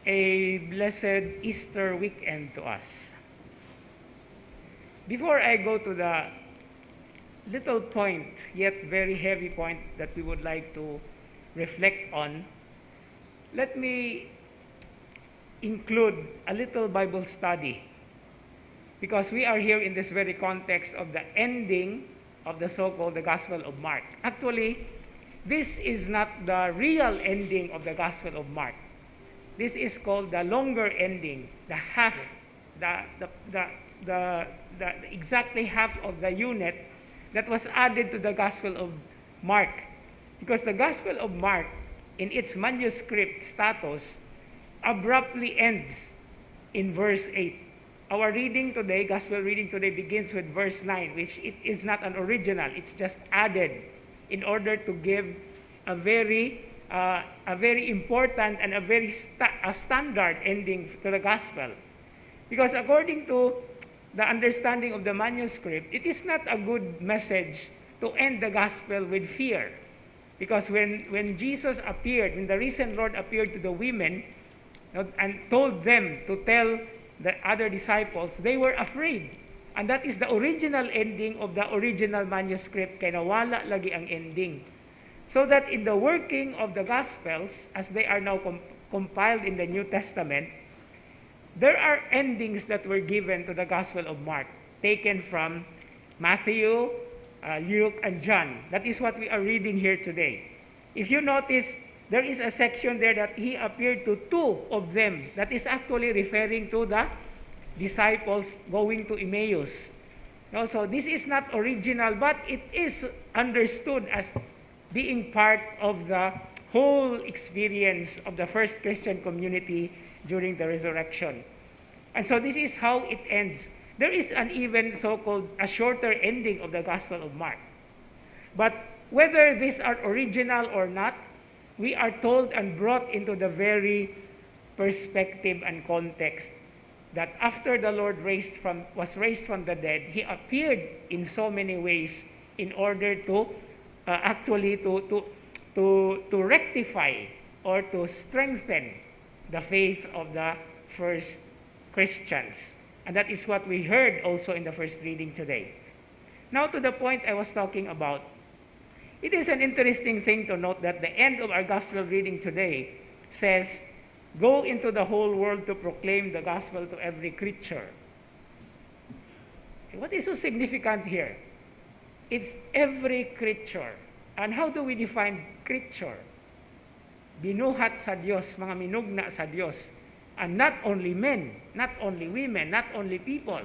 a blessed Easter weekend to us. Before I go to the little point, yet very heavy point that we would like to reflect on, let me include a little Bible study, because we are here in this very context of the ending of the so-called the Gospel of Mark. Actually, this is not the real ending of the Gospel of Mark. This is called the longer ending, the half, the exactly half of the unit that was added to the Gospel of Mark. Because the Gospel of Mark, in its manuscript status, abruptly ends in verse 8. Our reading today, Gospel reading today, begins with verse 9, which it is not an original. It's just added in order to give a very important and a very standard ending to the Gospel. Because according to the understanding of the manuscript, it is not a good message to end the Gospel with fear. Because when Jesus appeared, when the risen Lord appeared to the women and told them to tell the other disciples, they were afraid. And that is the original ending of the original manuscript, kaya nawala lagi ang ending. So that in the working of the Gospels, as they are now compiled in the New Testament, there are endings that were given to the Gospel of Mark, taken from Matthew, Luke, and John. That is what we are reading here today. If you notice, there is a section there that he appeared to two of them. That is actually referring to the disciples going to Emmaus. No, so this is not original, but it is understood as being part of the whole experience of the first Christian community during the resurrection. And so this is how it ends. There is an even so-called a shorter ending of the Gospel of Mark. But whether these are original or not, we are told and brought into the very perspective and context that after the Lord was raised from the dead, he appeared in so many ways in order to to rectify or to strengthen the faith of the first Christians. And that is what we heard also in the first reading today. Now to the point I was talking about. It is an interesting thing to note that the end of our gospel reading today says, "Go into the whole world to proclaim the gospel to every creature." What is so significant here? It's every creature. And how do we define creature? Binuhat sa Diyos, mga minugna sa Diyos. And not only men, not only women, not only people.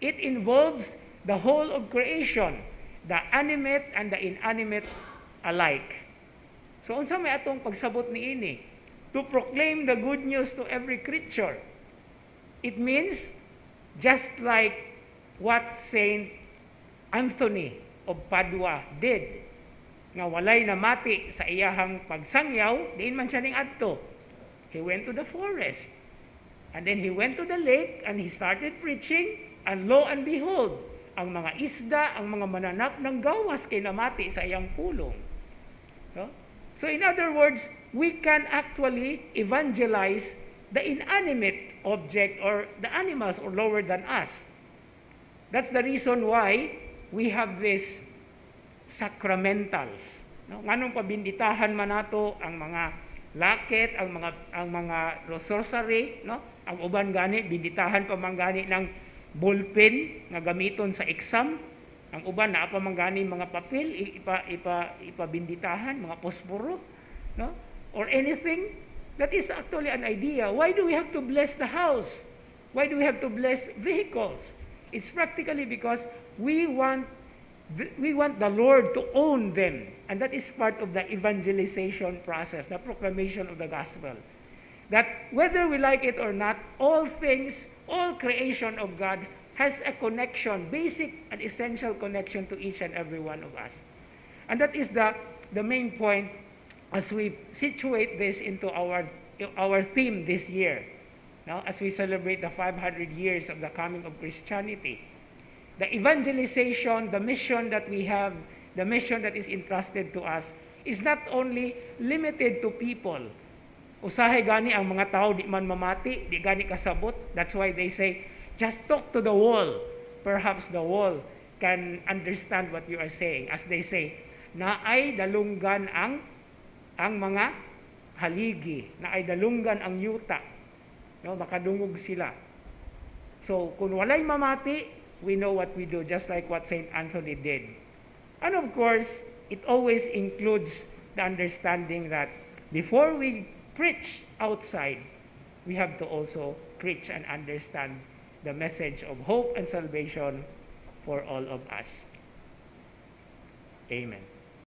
It involves the whole of creation, the animate and the inanimate alike. So unsa may atong pagsabot niini? To proclaim the good news to every creature. It means just like what Saint Anthony of Padua did, nga walay namati sa iyahang pagsangyaw, diin man siya ning adto. He went to the forest, and then he went to the lake, and he started preaching, and lo and behold, ang mga isda, ang mga mananap ng gawas kay namati sa iyang pulong. No? So in other words, we can actually evangelize the inanimate object or the animals or lower than us. That's the reason why we have these sacramentals. No? Nganong pabinditahan man nato ang mga lakit, ang mga rosary, no? Ang uban gani binditahan pa man gani ng ballpen nga gamiton sa exam. Ang uban naa pa man gani mga papel ipabinditahan, mga posporo, no? Or anything. That is actually an idea. Why do we have to bless the house? Why do we have to bless vehicles? It's practically because we want the Lord to own them. And that is part of the evangelization process, the proclamation of the gospel. That whether we like it or not, all things, all creation of God has a connection, basic and essential connection to each and every one of us. And that is the main point as we situate this into our theme this year. Now, as we celebrate the 500 years of the coming of Christianity. The evangelization, the mission that we have, the mission that is entrusted to us is not only limited to people, Usahay gani ang mga tao di man mamati, di gani kasabot. That's why they say, just talk to the wall. Perhaps the wall can understand what you are saying. As they say, naay dalunggan ang mga haligi, naay dalunggan ang yuta. No, makadungog sila. So, kung walay mamati, we know what we do, just like what St. Anthony did. And of course, it always includes the understanding that before we preach outside, we have to also preach and understand the message of hope and salvation for all of us. Amen.